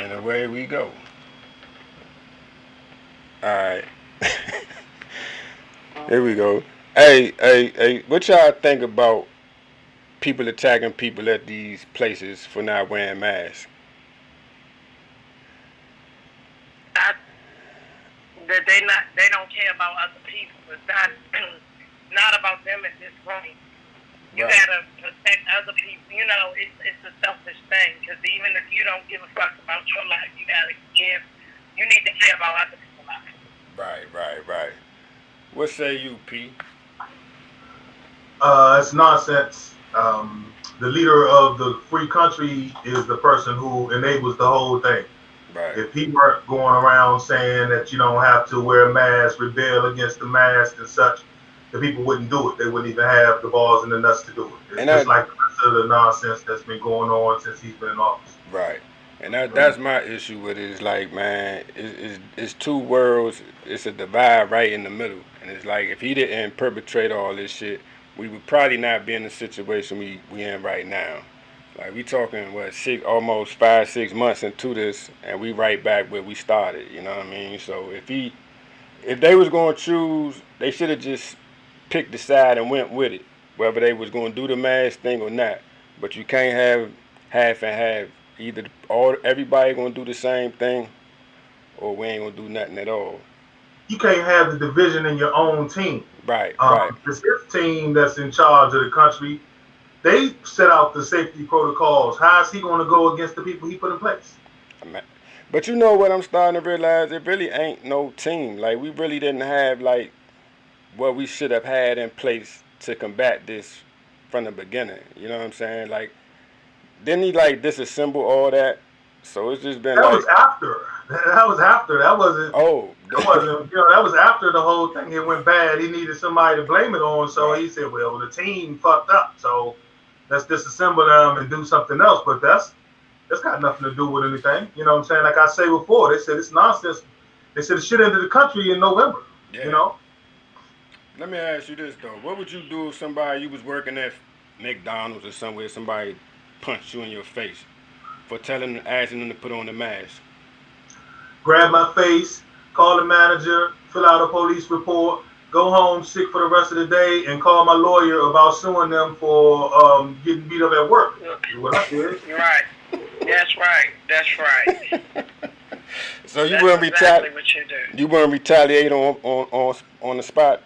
And away we go. All right. Here we go. Hey, what y'all think about people attacking people at these places for not wearing masks? I, that they don't care about other people. It's not not about them at this point. You Right. gotta protect other people. You know, it's a selfish thing because even if you don't give a fuck about your life, you gotta give. You need to care about other people's lives. Right. What say you, P? It's nonsense. The leader of the free country is the person who enables the whole thing. Right. If he weren't going around saying that you don't have to wear a mask, rebel against the mask and such, the people wouldn't do it. They wouldn't even have the balls and the nuts to do it. It's And just that like the rest of the nonsense that's been going on since he's been in office. right. And that's my issue with it. Is like, man, it's two worlds. It's a divide right in the middle. And it's like if he didn't perpetrate all this shit, we would probably not be in the situation we in right now. Like we talking what almost 5 6 months into this, and we right back where we started. You know what I mean? So if they was gonna choose, they should have just picked the side and went with it, whether they was gonna do the mask thing or not. But you can't have half and half. Either all everybody gonna do the same thing, or we ain't gonna do nothing at all. You can't have the division in your own team. Right. It's his team that's in charge of the country. They set out the safety protocols. How is he going to go against the people he put in place? But you know what I'm starting to realize? It really ain't no team. Like we really didn't have like what we should have had in place to combat this from the beginning. You know what I'm saying? Like didn't he like disassemble all that? So it's just been That was like, after. That was after. That wasn't. oh, That wasn't. That was after the whole thing. It went bad. He needed somebody to blame it on. So right. he said, "Well, the team fucked up. So let's disassemble them and do something else." But that's got nothing to do with anything. You know what I'm saying? Like I say before, they said it's nonsense. They said it should enter the country in November. You Yeah. know, Let me ask you this though: what would you do if somebody you was working at McDonald's or somewhere, somebody punched you in your face for asking them to put on the mask? grab my face, call the manager, fill out a police report, go home sick for the rest of the day, and call my lawyer about suing them for getting beat up at work. Is what I did. Right. That's right. That's right. So you That's wouldn't exactly what you do. you wouldn't retaliate on the spot.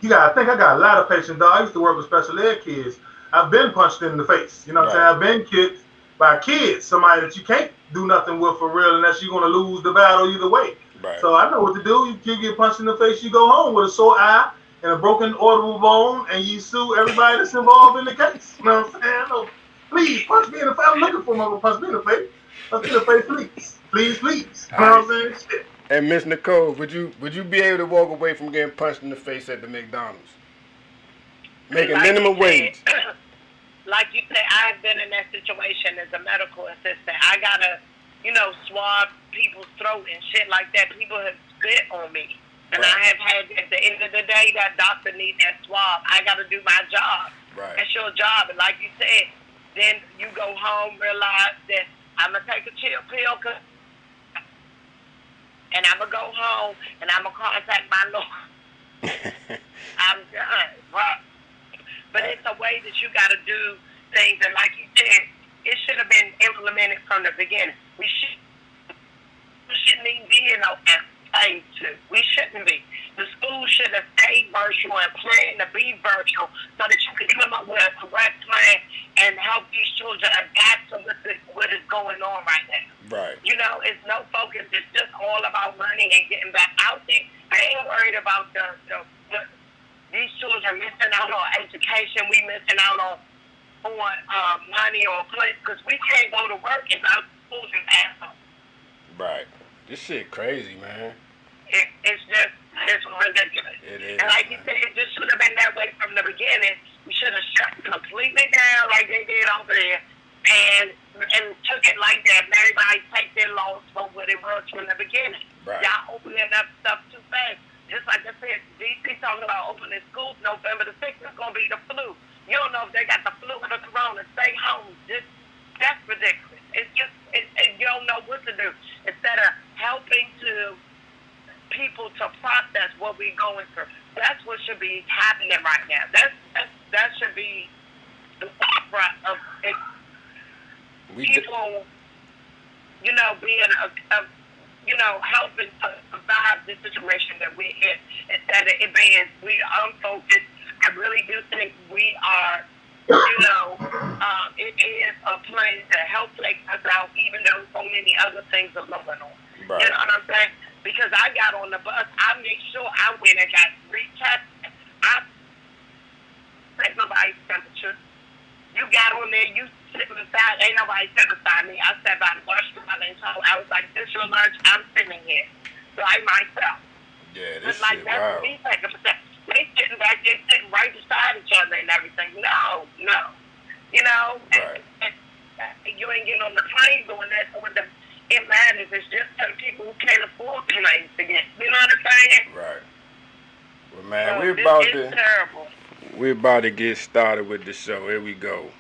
You got to think I got a lot of patience, dog. I used to work with special ed kids. I've been punched in the face. You know what I'm saying? Right. I've been kicked by kids, somebody that you can't do nothing with for real unless you're going to lose the battle either way. Right. So I know what to do. You get punched in the face, you go home with a sore eye and a broken audible bone, and you sue everybody that's involved in the case. You know what I'm saying? No, please punch me in the face. I'm looking for my punch me in the face. Punch me in the face, please. Please, please. All You know right. what I'm saying? Shit. And Miss Nicole, would you be able to walk away from getting punched in the face at the McDonald's, making Like you minimum wage? said, like you said, I've been in that situation as a medical assistant. I gotta, swab people's throat and shit like that. People have spit on me. And Right. I have had, at the end of the day, that doctor needs that swab. I gotta do my job. Right. That's your job. And like you said, then you go home, realize that I'm gonna take a chill pill, and I'm gonna go home, and I'm gonna contact my lawyer. I'm done. Right? But it's a way that you got to do things. And like you said, it should have been implemented from the beginning. We shouldn't even be in no phase two. We shouldn't be. The school should have stayed virtual and planned to be virtual so that you could come up with a correct plan and help these children adapt to what is going on right now. Right. It's no focus. It's just all about money and getting back out there. I ain't worried about these children missing out on education. We missing out on money or place because we can't go to work if our schools is assholes. Right. This shit crazy, man. It's ridiculous. It is. And like you said, it just should have been that way from the beginning. We should have shut completely down like they did over there and took it like that. And everybody take their loss for what it was from the beginning. Right. Y'all opening up stuff too fast. Just like I said, DC talking about opening schools November the 6th. It's going to be the flu. You don't know if they got the flu or the corona. Stay home. That's ridiculous. It's just, you don't know what to do. what we're going through. That's what should be happening right now. That should be the forefront of it, people, being helping to survive the situation that we're in, instead of it being we unfocused. I really do think we are. It is a plan to help take us out, even though so many other things are going on. Right. You know what I'm saying? Because I got on the bus, I made sure I went and got retested. I checked nobody's temperature. You got on there, you sitting beside, ain't nobody sitting beside me. I sat by the bus driver and told, I was like, this your lunch, I'm sitting here by myself. Yeah, this like shit, that's wow. me taking percent. They sitting back there, sitting right beside each other and everything. No. Right. And you ain't getting on the plane doing that. So what it matters is just some people who can't afford planes to get. You know what I'm saying? Right. Well, man, terrible. We're about to get started with the show. Here we go.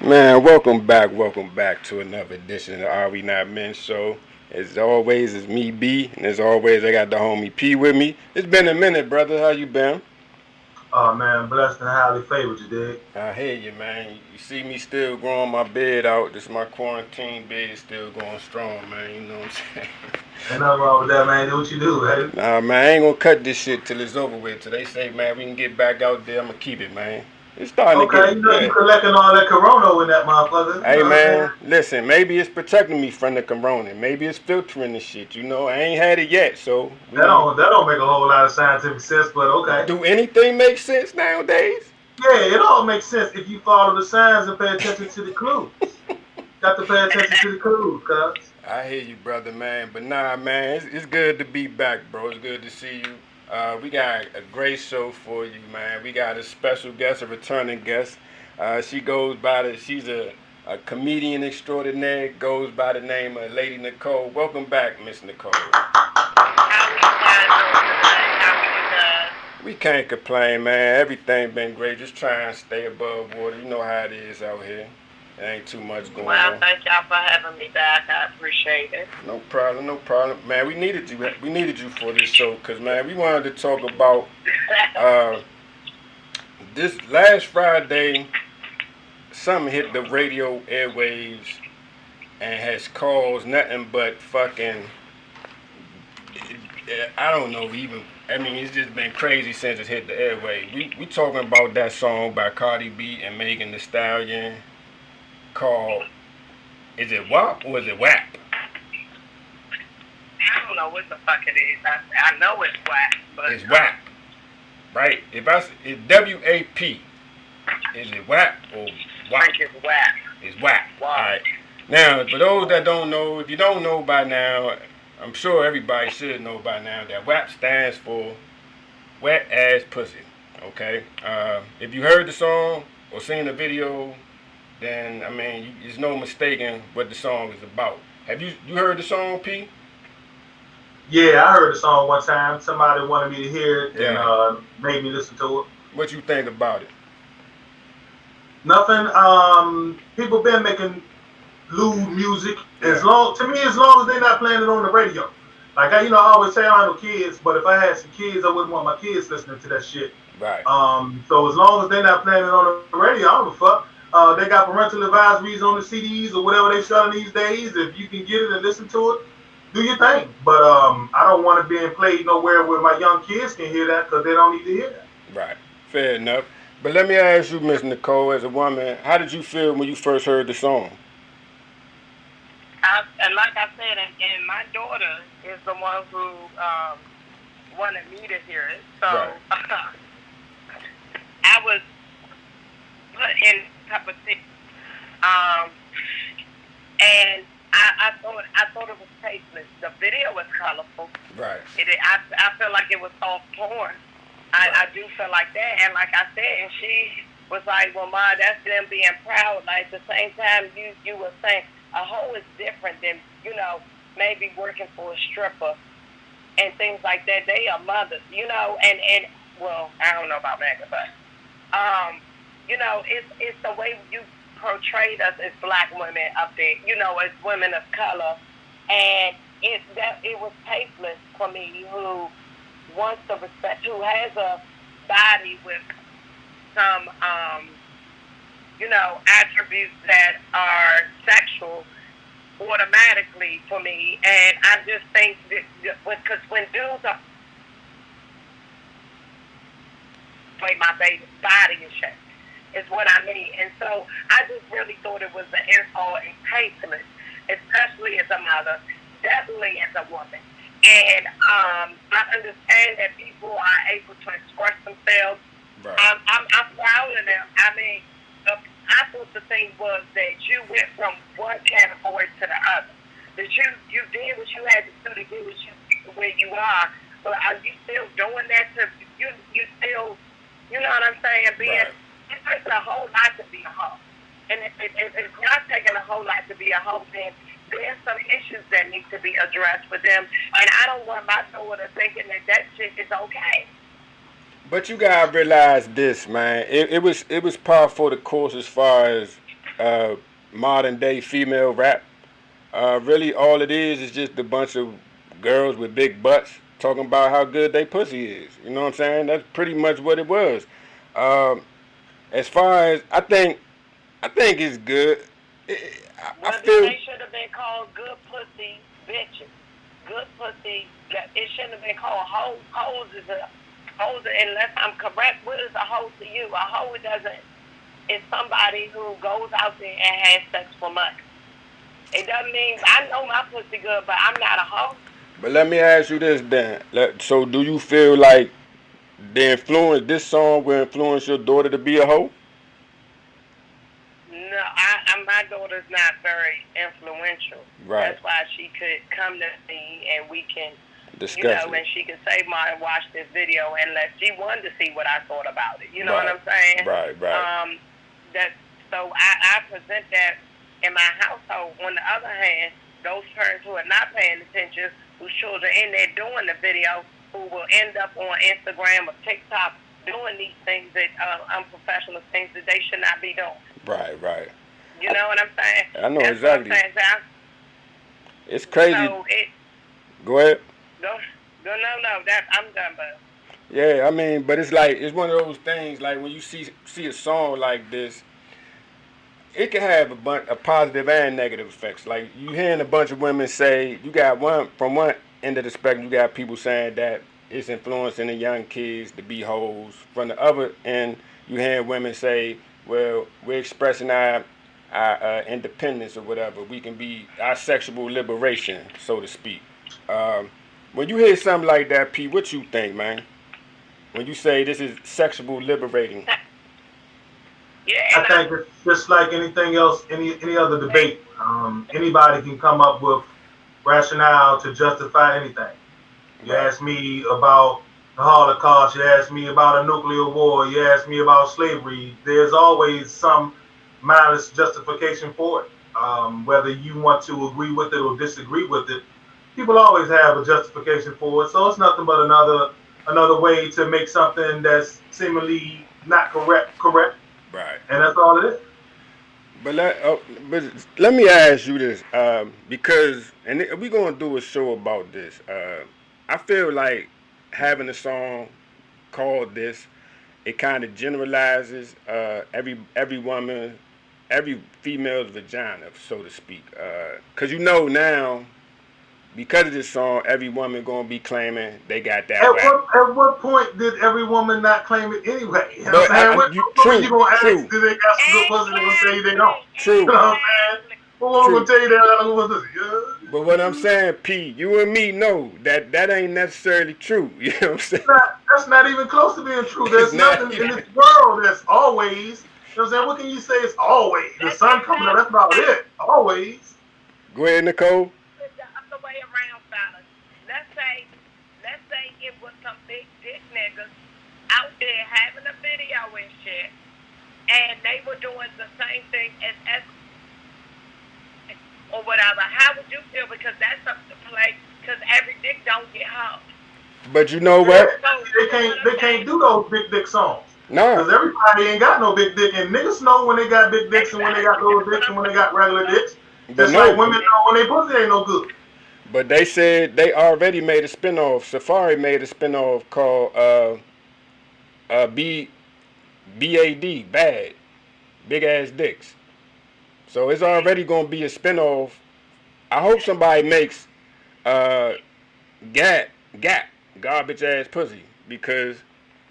Man, welcome back to another edition of the Are We Not Men show. As always, it's me, B, and as always, I got the homie P with me. It's been a minute, brother. How you been? Oh, man, blessed and highly favored, you dig? I hear you, man. You see me still growing my bed out. This is my quarantine bed, still going strong, man. You know what I'm saying? Ain't nothing wrong with that, man. Do what you do, man. Nah, man, I ain't gonna cut this shit till it's over with. Till they say, man, we can get back out there, I'm gonna keep it, man. It's starting to get... You collecting all that corona in that motherfucker. Hey, man, listen, maybe it's protecting me from the corona. Maybe it's filtering the shit, I ain't had it yet, so... That don't make a whole lot of scientific sense, but okay. Do anything make sense nowadays? Yeah, it all makes sense if you follow the signs and pay attention to the clues. Got to pay attention to the clues, cuz. I hear you, brother, man. But nah, man, it's good to be back, bro. It's good to see you. We got a great show for you, man. We got a special guest, a returning guest. She goes by she's a comedian extraordinaire, goes by the name of Lady Nicole. Welcome back, Miss Nicole. We can't complain, man. Everything been great. Just trying to stay above water. You know how it is out here. There ain't too much going on. Well, thank y'all for having me back. I appreciate it. No problem. Man, we needed you. We needed you for this show because, man, we wanted to talk about this last Friday. Something hit the radio airwaves and has caused nothing but fucking... I don't know even... I mean, it's just been crazy since it hit the airwaves. We talking about that song by Cardi B and Megan Thee Stallion called, is it W.A.P or is it W.A.P? I don't know what the fuck it is. I know it's W.A.P, but... It's W.A.P, right? It's W.A.P. Is it W.A.P or W.A.P? I think it's W.A.P. It's W.A.P. Alright. Now, for those that don't know, if you don't know by now, I'm sure everybody should know by now that W.A.P stands for Wet Ass Pussy, okay? If you heard the song or seen the video, then, I mean, there's no mistaking what the song is about. Have you heard the song, P? Yeah, I heard the song one time. Somebody wanted me to hear it and made me listen to it. What you think about it? Nothing. People been making lewd music as long as they're not playing it on the radio. Like I always say I don't have no kids, but if I had some kids, I wouldn't want my kids listening to that shit. Right. So as long as they're not playing it on the radio, I don't give a fuck. They got parental advisories on the CDs or whatever they selling these days. If you can get it and listen to it, do your thing. But I don't want it being played nowhere where my young kids can hear that because they don't need to hear that. Right. Fair enough. But let me ask you, Miss Nicole, as a woman, how did you feel when you first heard the song? And like I said, and my daughter is the one who wanted me to hear it. Right. So I was put in a cup of tea. Um, and I thought it was tasteless. The video was colorful. Right. I feel like it was soft porn. I do feel like that. And like I said, and she was like, well, Ma, that's them being proud. Like, at the same time, you were saying a hoe is different than, maybe working for a stripper and things like that. They are mothers, and well, I don't know about Magda, but, it's the way you portrayed us as black women up there, as women of color. And it was tasteless for me, who wants to respect, who has a body with some, attributes that are sexual automatically for me. And I just think that, because when dudes are like my baby's body and shit, is what I mean. And so I just really thought it was an insult and tasteless, especially as a mother, definitely as a woman. And I understand that people are able to express themselves. Right. I'm proud of them. I mean, I thought the thing was that you went from one category to the other. That you did what you had to do to get where you are. But are you still doing that to you still, you know what I'm saying? Right. It takes a whole lot to be a hoe. And if it's not taking a whole lot to be a hoe, then there's some issues that need to be addressed with them. And I don't want my daughter thinking that shit is okay. But you gotta realize this, man. It was par for the course as far as modern day female rap. Really, all it is just a bunch of girls with big butts talking about how good they pussy is. You know what I'm saying? That's pretty much what it was. Um, as far as I think it's good. I Well, then feel they should have been called good pussy bitches. Good pussy. It shouldn't have been called hoes. Hoes, unless I'm correct. What is a hoe to you? A hoe is somebody who goes out there and has sex for money. It doesn't mean I know my pussy good, but I'm not a hoe. But let me ask you this then. So do you feel like this song will influence your daughter to be a hoe? No, my daughter's not very influential. Right. That's why she could come to me and we can, Discuss and it. she could say, "Ma, watch this video," unless she wanted to see what I thought about it. You know Right. what I'm saying? Right. That so I present that in my household. On the other hand, those parents who are not paying attention, whose children in there doing the video, who will end up on Instagram or TikTok doing these things that unprofessional things that they should not be doing. Right. You know what I'm saying? I know That's exactly. what I'm saying. It's crazy. So Go ahead. no. That I'm done, but Yeah, I mean, but it's one of those things like when you see a song like this, it can have a positive and negative effects. Like you hearing a bunch of women say, you got one end of the spectrum, you got people saying that it's influencing the young kids to be hoes. From the other end, you hearing women say, well, we're expressing our independence or whatever. We can be our sexual liberation, so to speak. Um, when you hear something like that, P, what you think, man? When you say this is sexual liberating. yeah, I think it's just like anything else, any other debate. Anybody can come up with rationale to justify anything. You Right. ask me about the Holocaust. You ask me about a nuclear war. You ask me about slavery. There's always some malice justification for it. Whether you want to agree with it or disagree with it, people always have a justification for it. So it's nothing but another way to make something that's seemingly not correct, Right. and that's all it is. But let me ask you this, because we're gonna do a show about this. I feel like having a song called this, it kind of generalizes every woman, every female's vagina, so to speak. Cause now because of this song, every woman gonna be claiming they got that At WAP. what point did every woman not claim it anyway? You know what But I'm saying? What woman you true, gonna ask? true, Do they got some good pussy? They gonna tell you they don't. You true, know what I'm saying? Exactly. What woman gonna true. tell you they got a good pussy? But what I'm Yeah. saying, P, you and me know that that ain't necessarily true. You know what I'm saying? That's not even close to being true. It's There's not nothing in even. this world that's always. You know what I'm saying? What can you say is always? The That's sun coming up. That's about it. Always. Go ahead, Nicole. the other way around, fellas. Let's say, let's say it was some big dick niggas out there having a video and shit, and they were doing the same thing as or whatever. How would you feel? Because that's something to play. Because every dick don't get hard. But you know Yeah, what? So they you know can't what I'm they can't saying? do those big dick songs. Nah. Because everybody ain't got no big dick. And niggas know when they got big dicks and when they got Exactly. little That's what dicks I'm and when they got saying. regular So, dicks. But Just like no. women know when they pussy ain't no good. But they said they already made a spinoff. Safari made a spinoff called B BAD Bad Big Ass Dicks. So it's already gonna be a spinoff. I hope somebody makes uh Gap Gap Garbage Ass Pussy because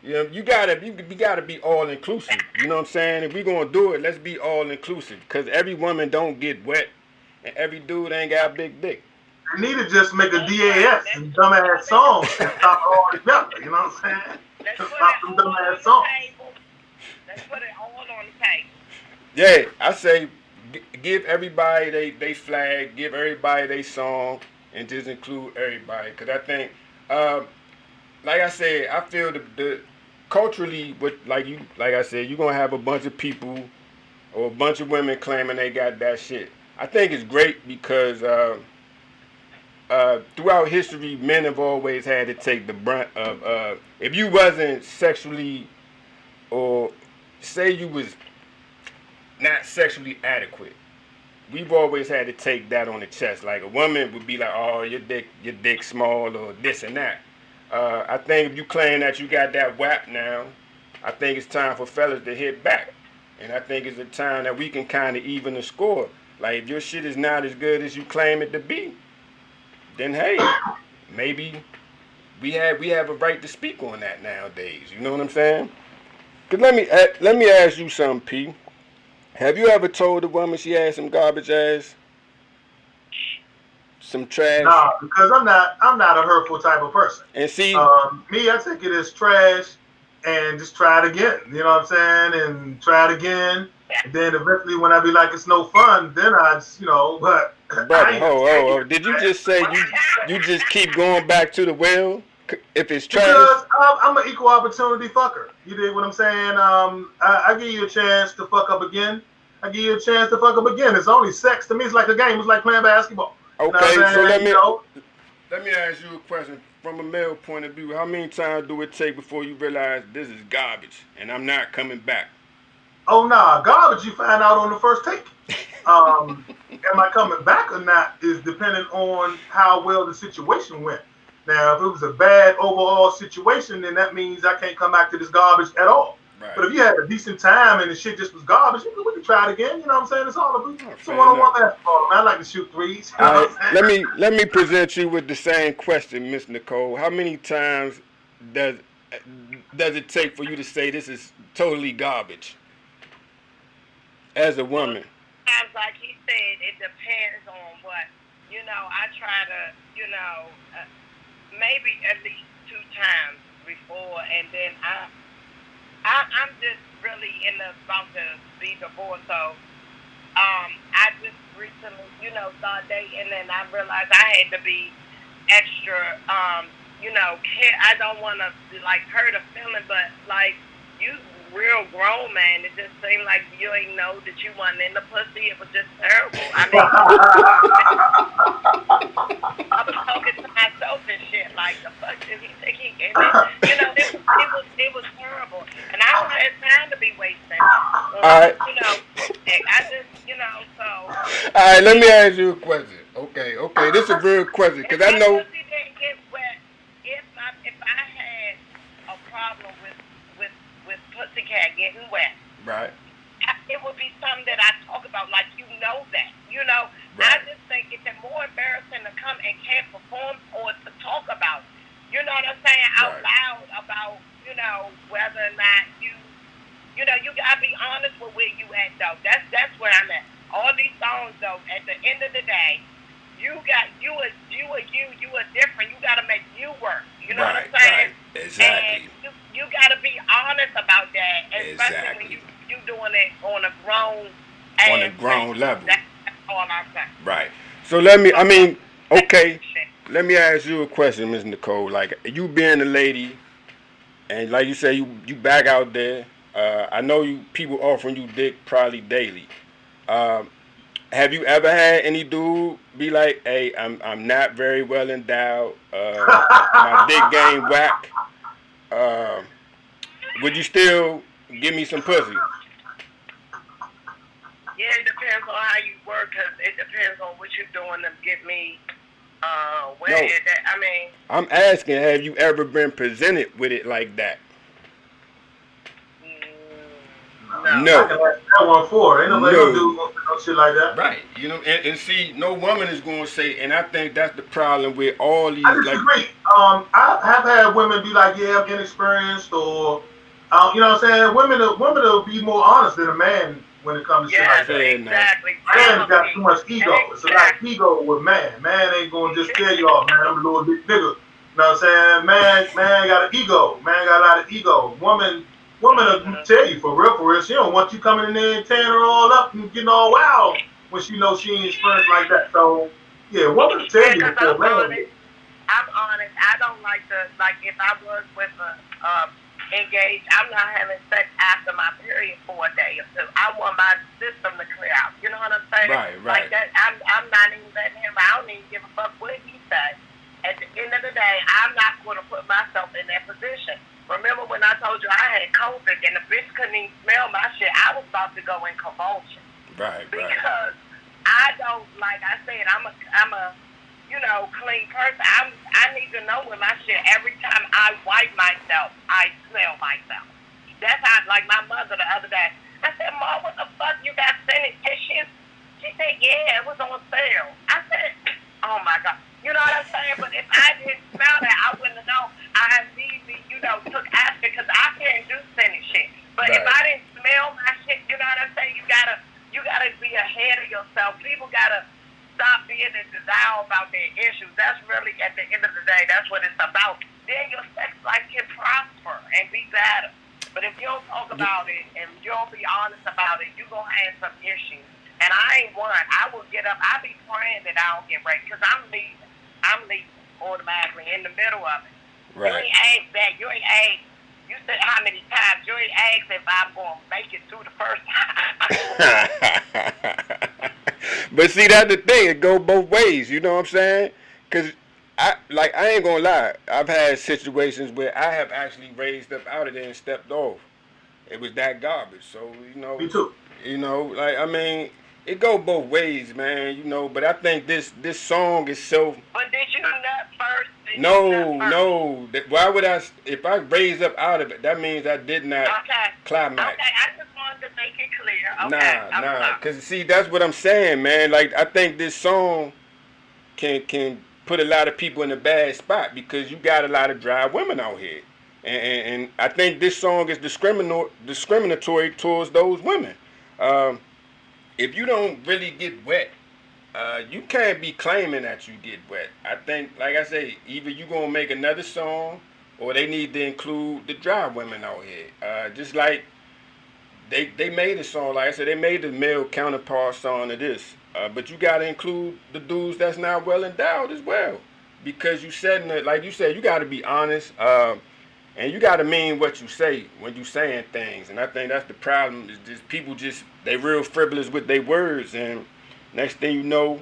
you know you gotta be all inclusive. You know what I'm saying? If we gonna do it, let's be all inclusive because every woman don't get wet and every dude ain't got a big dick. They need to just make a that's right. DAS Let's and put it dumbass all in the songs and stop it all together. You know what I'm saying? let's And put stop it them all dumbass on the songs. table. Let's put it all on the table. Yeah, I say give everybody they flag, give everybody they song, and just include everybody. Cause I think, like I said, I feel the culturally, what like I said, you're gonna have a bunch of people or a bunch of women claiming they got that shit. I think it's great because throughout history, men have always had to take the brunt of if you wasn't sexually or say you was not sexually adequate. We've always had to take that on the chest. Like a woman would be like, "Oh, your dick small," or this and that. I think if you claim that you got that WAP now, I think it's time for fellas to hit back, and I think it's a time that we can kind of even the score. Like if your shit is not as good as you claim it to be, then hey, maybe we have a right to speak on that nowadays. You know what I'm saying? Cause let me ask you something, P. Have you ever told a woman she had some garbage ass, some trash? Nah, because I'm not a hurtful type of person. And see, Me, I take it as trash and just try it again. You know what I'm saying? And try it again. And then eventually, when I be like, it's no fun, then I just, but I brother, ain't scared. did you just say you just keep going back to the well if it's trash? Because I'm an equal opportunity fucker. You dig what I'm saying? I give you a chance to fuck up again. I give you a chance to fuck up again. It's only sex. To me, it's like a game. It's like playing basketball. You know what Okay, so I'm saying? let me ask you a question from a male point of view. How many times do it take before you realize this is garbage and I'm not coming back? Oh, nah, garbage you find out on the first take. Am I coming back or not is dependent on how well the situation went. Now, if it was a bad overall situation, then that means I can't come back to this garbage at all. Right. But if you had a decent time and the shit just was garbage, we can try it again. You know what I'm saying? Oh, It's a fair enough. one-on-one basketball, man. I like to shoot threes. You know All right, what I'm saying? let me present you with the same question, Miss Nicole. How many times does does it take for you to say this is totally garbage as a Well, woman? sometimes, like he said, it depends on what. I try to, maybe at least 2 times before, and then I'm just really in the about to be divorced, so I just recently, started dating, and I realized I had to be extra, care. I don't want to like hurt a feeling, but like you real grown man, it just seemed like you ain't know that you wasn't in the pussy. It was just terrible. I mean, I was talking to myself and shit. Like the fuck did he think he gave me? It was terrible, and I don't have time to be wasting. All right, I just so all right. Let me ask you a question. Okay, this is a real question if because I my know. pussy didn't get wet, if I had a problem with pussycat getting wet, Right. it would be something that I talk about. Like that, I Right. just think it's more embarrassing to come and can't perform or to talk about. You know what I'm saying? Out Right. loud about, whether or not you gotta be honest with where you at though. That's where I'm at. All these songs though, at the end of the day, you are different. You gotta make you work. You know what Right. I'm Right. saying? And Exactly. you gotta be honest about that, especially when Exactly. you doing it on a grown On a ass ground man. level. That's all I'm saying. Right. So let me. I Fuck all mean, that okay. shit. Let me ask you a question, Miss Nicole. Like you being a lady, and like you say, you back out there. I know you people offering you dick probably daily. Um, have you ever had any dude be like, "Hey, I'm not very well endowed. My dick game whack. Uh, would you still give me some pussy?" Yeah, it depends on how you work, 'cause it depends on what you're doing to get me. Where No, is that? I mean, I'm asking, have you ever been presented with it like that? no. I No, can ask that one for. Ain't no no. dude gonna do no shit like that. Right. And see, no woman is going to say, and I think that's the problem with all I these, like, disagree. I have had women be like, "Yeah, I'm inexperienced," or, you know what I'm saying. Women will be more honest than a man when it comes to shit like Yes, that. fair enough. exactly. Man got too Jealousy. much ego. It's a lot of Exactly. ego with man. Man ain't gonna just tell you off, man. I'm a little big nigga. You know what I'm saying? Man got an ego. Man got a lot of ego. Woman will Mhm. tell you for real, for real. She don't want you coming in there and tearing her all up and getting all wild when she knows she ain't experienced like that. So yeah, woman will tell Yeah, you 'cause before man will. I'm honest. I don't like to if I was with a engaged, I'm not having sex after my period for a day or two. I want my system to clear out. You know what I'm saying? Right, Like right, that. I'm not even letting him. I don't even give a fuck what he says. At the end of the day, I'm not going to put myself in that position. Remember when I told you I had COVID and the bitch couldn't even smell my shit? I was about to go in convulsions right, right, because I don't like I said I'm a clean person. I need to know when my shit every time I wipe myself, I smell myself. That's how like my mother the other day. I said, Mom, what the fuck you got scented tissues? She said, yeah, it was on sale. I said, oh my God. You know what I'm saying? But if I didn't smell that, I wouldn't have known. I immediately, took action because I can't do scented shit. But if right. I didn't smell my shit, you know what I'm saying? You gotta be ahead of yourself. People gotta stop being in denial about their issues. That's really at the end of the day, that's what it's about. Then your sex life can prosper and be better. But if you don't talk You, about it and you don't be honest about it, you're gonna have some issues. And I ain't one. I will get up. I be praying that I don't get raped because I'm leaving. I'm leaving automatically in the middle of it. You right. ain't asked that. You ain't asked. You said how many times? You ain't asked if I'm gonna make it through the first time. But see, that's the thing. It go both ways. You know what I'm saying? Cause I ain't gonna lie. I've had situations where I have actually raised up out of there and stepped off. It was that garbage. So Me too. like I mean, it go both ways, man. But I think this song is so. But did you nut first? Did you nut No, first? no. Why would I? If I raise up out of it, that means I did not Okay. climax. Okay. I just wanted to make it clear. Okay. Nah, I'm nah. sorry. Cause see, that's what I'm saying, man. Like I think this song can put a lot of people in a bad spot because you got a lot of dry women out here, and I think this song is discriminatory towards those women. Um, if you don't really get wet, you can't be claiming that you get wet. I think, like I say, either you gonna make another song or they need to include the dry women out here. Just like they made a song, like I said, they made the male counterpart song of this. But you gotta include the dudes that's not well endowed as well. Because you said it, like you said, you gotta be honest, and you gotta mean what you say when you saying things. And I think that's the problem is just people they real frivolous with their words, and next thing you know,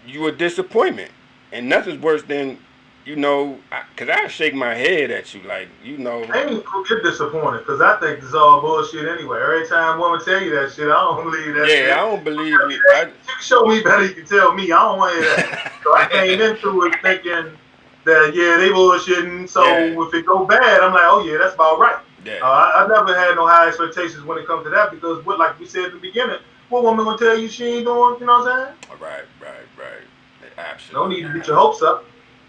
you a disappointment. And nothing's worse than, cause I shake my head at you like, I ain't gonna get disappointed because I think this is all bullshit anyway. Every time a woman tell you that shit, I don't believe that yeah, shit. I don't believe it. You can show me better, you can tell me. I don't want to hear that. So I came into it thinking that, yeah, they bullshitting. Yeah, So if it go bad, I'm like, oh, yeah, that's about right. yeah, I never had no high expectations when it comes to that because, like we said in the beginning, What woman gonna tell you she ain't doing? You know what I'm saying? Right, right. No Absolutely. need to get your hopes up.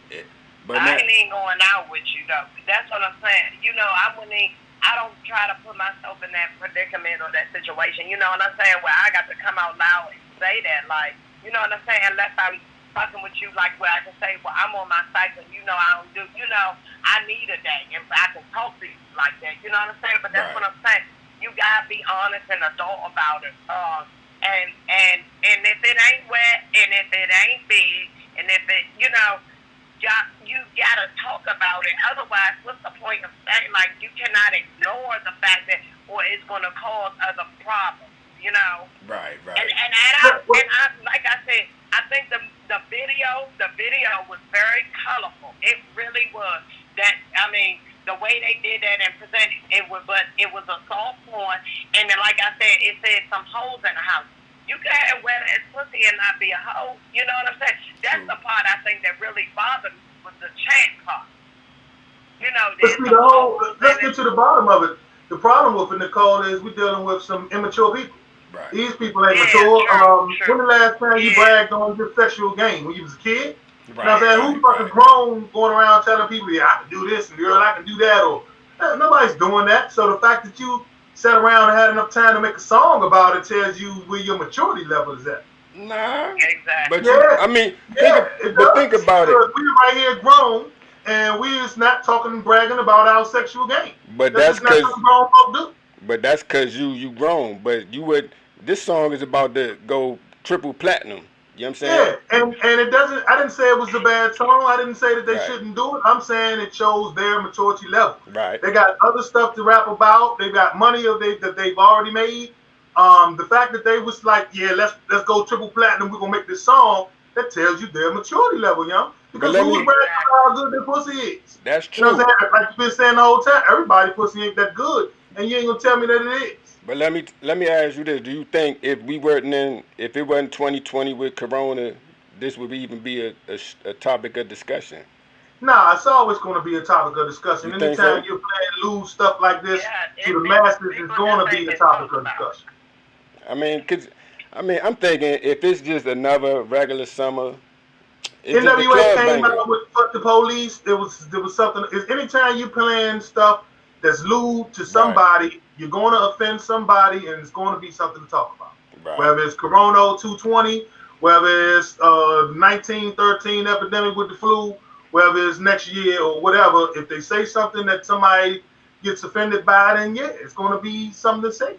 It, but I now, ain't even going out with you though. That's what I'm saying. You know, I wouldn't. I don't try to put myself in that predicament or that situation. You know what I'm saying? Where I got to come out loud and say that, like, you know what I'm saying? Unless I'm fucking with you, like where I can say, well, I'm on my cycle. You know, I don't do. You know, I need a day, and I can talk to you like that. You know what I'm saying? But that's right. what I'm saying. You gotta be honest and adult about it. And if it ain't wet, and if it ain't big, and if it, you know. You gotta talk about it. Otherwise, what's the point of saying, like, you cannot ignore the fact that, or it's gonna cause other problems, you know? Right. And I like I said, I think the video was very colorful. It really was. That, I mean, the way they did that and presented it was, but it was a soft porn, and then like I said, it said some hoes in the house. You can have wet ass pussy and not be a hoe. You know what I'm saying? That's the part I think that really bothered me was the chant part. You know, But there's see, some hoes let's in get it. to the bottom of it. The problem with it, Nicole, is we're dealing with some immature people. Right. These people ain't Yeah, mature. true. When the last time you Yeah. bragged on your sexual game? When you was a kid? You know what I'm saying? Right. Who fucking grown going around telling people, yeah, I can do this and girl, I can do that? Or nobody's doing that. So the fact that you sat around and had enough time to make a song about it tells you where your maturity level is at. Nah. Exactly. But Yeah, I mean, it think does. about it. Because we right here grown and we is not talking and bragging about our sexual game. But That's that's just not cause something grown folk do. But that's cause you grown. But you would. This song is about to go triple platinum. You know what I'm saying? Yeah, and it doesn't. I didn't say it was a bad song. I didn't say that they Right. shouldn't do it. I'm saying it shows their maturity level. Right. They got other stuff to rap about. They got money that they've already made. The fact that they was like, yeah, let's go triple platinum. We're gonna make this song. That tells you their maturity level, young. But Because let who's me. bragging about how good their pussy is? That's You know what true. I'm saying? Like you've been saying the whole time, everybody pussy ain't that good, and you ain't gonna tell me that it is. But let me ask you this: do you think if it wasn't 2020 with Corona, this would even be a topic of discussion? Nah, it's always going to be a topic of discussion. You think Anytime so? you're playing loose stuff like this Yeah, to the it masses, it's people going just to be ain't a been topic talking of about discussion. I mean, I'm thinking if it's just another regular summer, it's just a NWA club came banger. out with "Fuck the Police." There was something. Is anytime you playing stuff that's lewd to Right. somebody, you're going to offend somebody, and it's going to be something to talk about. Right. Whether it's Corona 220, whether it's 1913 epidemic with the flu, whether it's next year or whatever. If they say something that somebody gets offended by, then yeah, it's going to be something to say.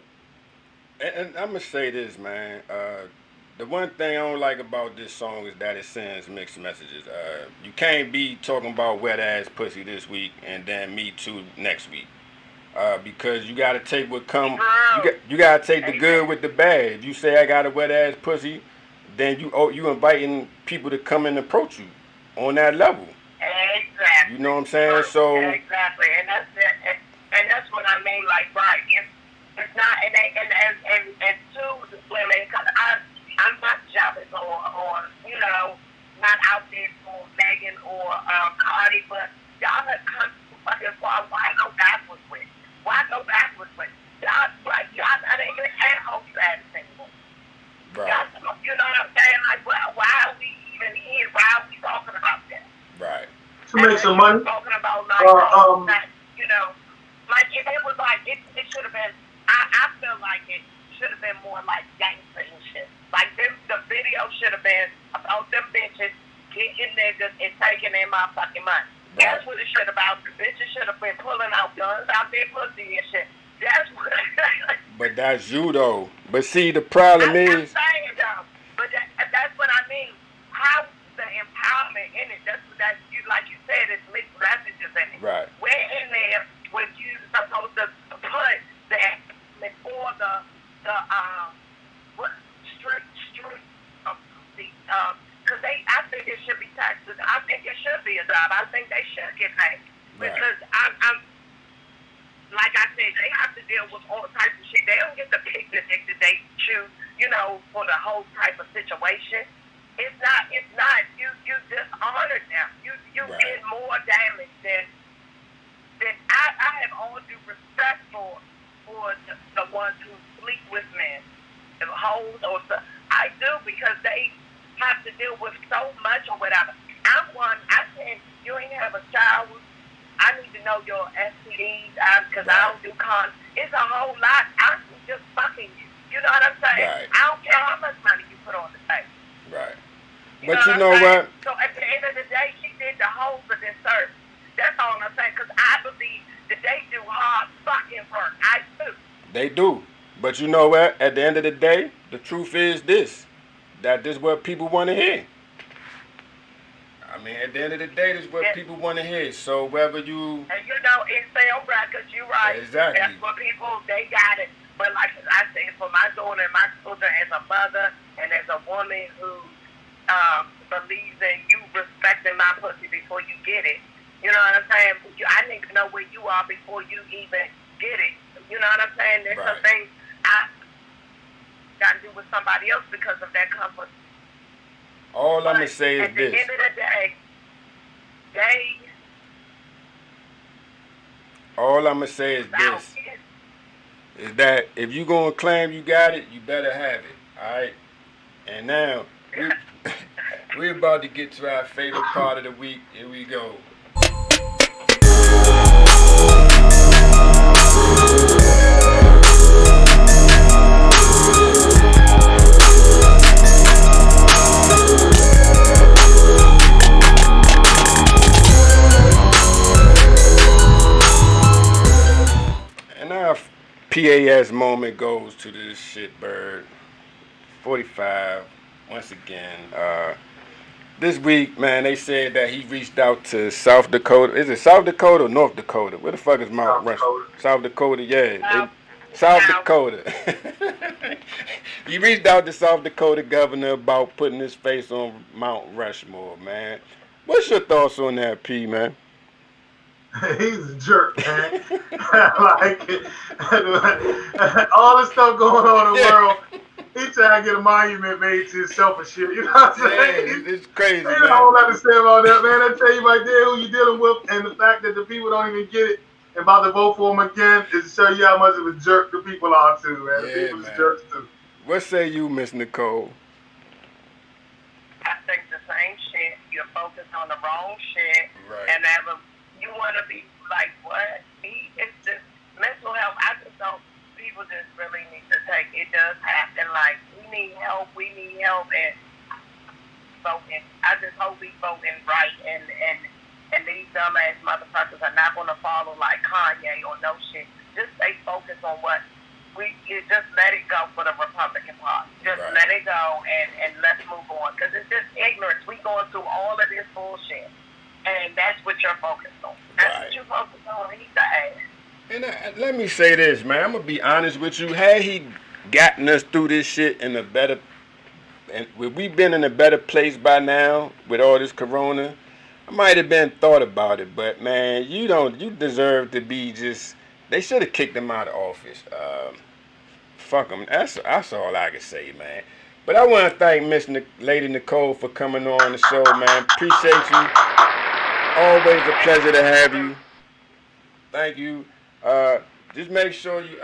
And I'm gonna say this, man. The one thing I don't like about this song is that it sends mixed messages. You can't be talking about wet ass pussy this week and then me too next week. Because you gotta take what come. You gotta take the good with the bad. If you say I got a wet ass pussy, then you inviting people to come and approach you on that level. You Exactly. know what I'm saying? So Exactly. And that's what I mean. Like, right? It's not. And two women, because I'm not jealous or you know not out there for Megan or Cardi, but y'all have come too fucking far. Why go backwards with? Why go backwards with? Y'all not even at home status anymore. right, You know what I'm saying? Like, why are we even here? Why are we talking about that? right. To make some money. Talking about like, that, you know, like if it was like it should have been. I feel like it should have been more like gangster and shit. Like the video should have been about them bitches getting niggas and taking their motherfucking money. That's what it should have about. The bitches should have been pulling out guns out their pussy and shit. That's what. But that's you though. But see, the problem I'm is, saying though, but that's what I mean. How the empowerment in it? That's you like you said. It's mixed messages in it. right, Where in there was you supposed to put the before the what street of the because I think it should be taxed. I think it should be a job. I think they should get paid because I'm like I said, they have to deal with all types of shit. They don't get to pick the dick that they choose, you know, for the whole type of situation. It's not you dishonored them. You did more damage than I have all due respect for the ones who sleep with men. The hoes know your STDs, because I don't do con. It's a whole lot. I'm just fucking you. You know what I'm saying? Right. I don't care how much money you put on the table. Right. You But you what know I'm saying? what? So at the end of the day, she did the whole of this service. That's all I'm saying, because I believe that they do hard fucking work. I do. They do. But you know what? At the end of the day, the truth is this. That this is what people want to hear. I mean, at the end of the day, this is what people want to hear. So whether you... And you know, it sounds right, because you're right. Exactly. That's what people, they got it. But like I said, for my daughter and my children, as a mother and as a woman who believes in you respecting my pussy before you get it, you know what I'm saying? I need to know where you are before you even get it. You know what I'm saying? There's some things I got to do with somebody else because of that comfort. All I'm going to say is this. At the end of the day, all I'm going to say is this. Is that if you going to claim you got it, you better have it. All right? And now, we're about to get to our favorite part of the week. Here we go. And our PAS moment goes to this shitbird. 45, once again. This week, man, they said that he reached out to South Dakota. Is it South Dakota or North Dakota? Where the fuck is Mount Rushmore? South Dakota, yeah. South Dakota. He reached out to South Dakota governor about putting his face on Mount Rushmore, man. What's your thoughts on that, P, man? He's a jerk, man. Like, all this stuff going on in the world, he trying to get a monument made to himself and shit. You know what I'm saying? Yeah, it's crazy, man. I don't understand about that, man. I tell you right there who you dealing with, and the fact that the people don't even get it and about to vote for him again is to show you how much of a jerk the people are too, man. Yeah, the people man. is jerks too. What say you, Miss Nicole? I think the same shit. You're focused on the wrong shit. Right. And you want to be like, what? It's just mental health. I just don't. People just really need to take. It does happen. Like, we need help. And voting. I just hope we voting right. And these dumbass motherfuckers are not going to follow like Kanye or no shit. Just stay focused on what you just let it go for the Republican Party. Just let it go and let's move on. Because it's just ignorance. We going through all of this bullshit. And that's what you're focused on. That's what you're focused on. He's the ass. And let me say this, man. I'm going to be honest with you. Had he gotten us through this shit in a better... And we've been in a better place by now with all this corona, I might have been thought about it. But, man, you deserve to be just... They should have kicked him out of office. Fuck him. That's all I can say, man. But I want to thank Miss Lady Nicole for coming on the show, man. Appreciate you. Always a pleasure to have you. Thank you. Just make sure you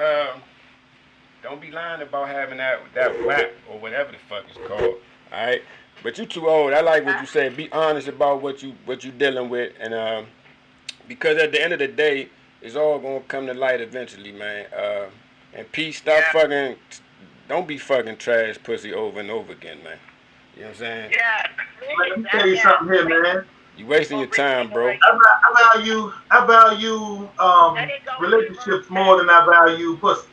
don't be lying about having that W.A.P or whatever the fuck it's called. All right, but you too old. I like what you said. Be honest about what you dealing with, and because at the end of the day, it's all gonna come to light eventually, man. And P, stop fucking. Don't be fucking trash pussy over and over again, man. You know what I'm saying? Yeah. Let me tell you something here, man. You wasting your time, bro. I value relationships more than I value pussy.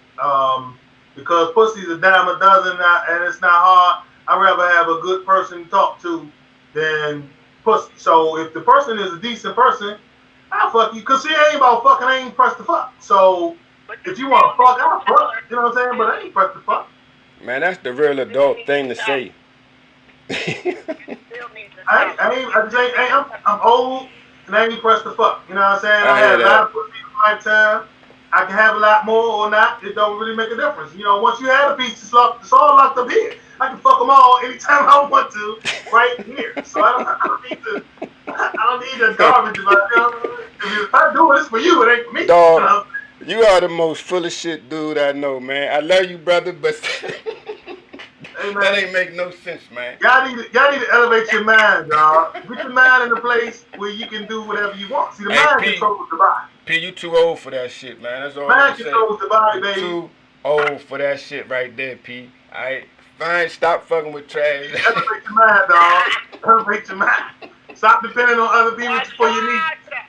Because pussy's a dime a dozen, and it's not hard. I'd rather have a good person to talk to than pussy. So if the person is a decent person, I'll fuck you. Because she ain't about fucking, I ain't pressed to fuck. So if you want to fuck, I'll fuck. You know what I'm saying? But I ain't pressed to fuck. Man, that's the real adult thing to say. I'm old and I ain't pressed to fuck. You know what I'm saying? I had a lot of pussy in my lifetime. I can have a lot more or not. It don't really make a difference. You know, once you have a piece, it's all locked up here. I can fuck them all anytime I want to, right here. So I don't need the garbage. If I do it, it's for you. It ain't for me. Dog, you are the most full of shit dude I know, man. I love you, brother, but Hey, man. That ain't make no sense, man. Y'all need to elevate your mind, dog. Get your mind in a place where you can do whatever you want. See, the Hey, mind P, controls the body. P, you too old for that shit, man. That's all I'm Mind gonna say. controls the body, You baby. too old for that shit right there, P. Alright, fine. Stop fucking with trash. Elevate your mind, dog. Elevate your mind. Stop depending on other people for your needs.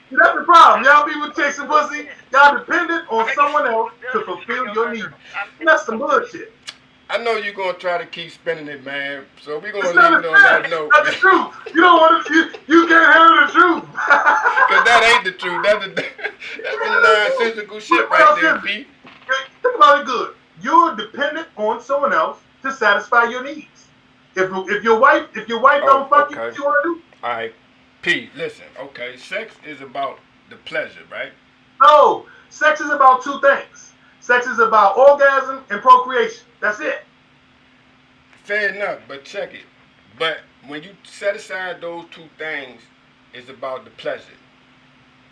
See, that's the problem. Y'all people chasing pussy. Y'all dependent on someone else to fulfill your needs. And that's some bullshit. I know you're gonna try to keep spending it, man. So we're It's gonna not leave the it on that truth. note, That's man. the truth. You don't want to. You can't handle the truth. Cause that ain't the truth. That's some nonsensical shit What right else there, is it? P. Think about it good. You're dependent on someone else to satisfy your needs. If your wife Oh, don't fuck you, okay. what you want to do? Alright. P, listen, okay. Sex is about the pleasure, right? No. Sex is about two things. Sex is about orgasm and procreation. That's it. Fair enough, but check it. But when you set aside those two things, it's about the pleasure.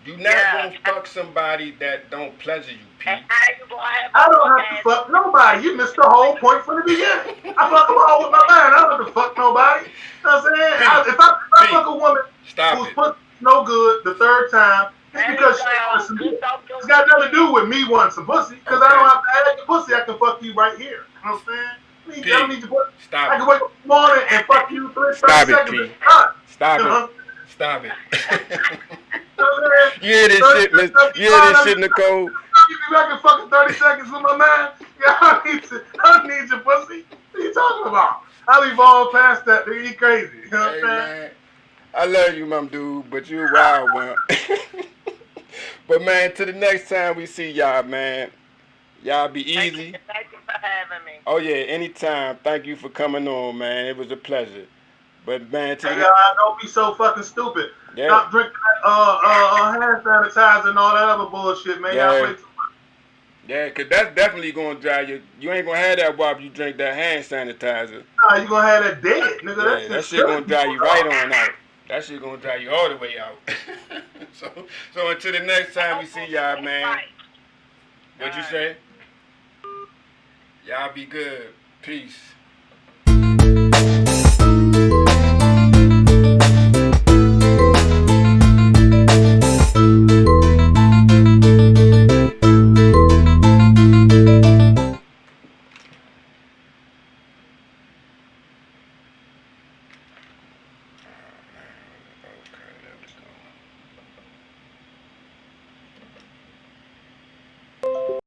You not gonna fuck somebody that don't pleasure you, P. And how you gonna have I a don't have to orgasm? fuck nobody. You missed the whole point from the beginning. I fuck them all with my mind. I don't have to fuck nobody. You know what I'm saying? If I fuck a woman Stop who's it. pussy no good the third time, it's There because you she wanted go. some Just dick. don't do It's it got nothing to again. do with me wanting some pussy, because I Okay. don't have to have your pussy. I can fuck you right here. You know what I'm saying? I don't need your pussy. Stop I it. can wake up in the morning and fuck you 30 Stop it, seconds. P. It's done. Stop You it. know? Stop it. You know what I'm saying? You hear this 30 shit, Miss? seconds, You hear this shit, Nicole? you be back in fucking 30 seconds with my man. Yeah, I don't need your pussy. What are you talking about? I'll evolve past that. Nigga, you crazy. You know what Hey I'm saying? man, I love you, my dude, but you a wild one. But man, till the next time we see y'all, man. Y'all be easy. Thank you for having me. Oh yeah, anytime. Thank you for coming on, man. It was a pleasure. But man, Hey, y'all, don't be so fucking stupid. yeah, Stop drinking that hand sanitizer and all that other bullshit, man. Y'all yeah, play too much. yeah, cause that's definitely gonna dry you. You ain't gonna have that while you drink that hand sanitizer. Nah, you gonna have that dead, nigga. That Yeah, that shit's shit killing gonna dry people, you right dog. on out. That shit gonna dry you all the way out. so until the next time we see y'all, man. What you say? Y'all be good. Peace.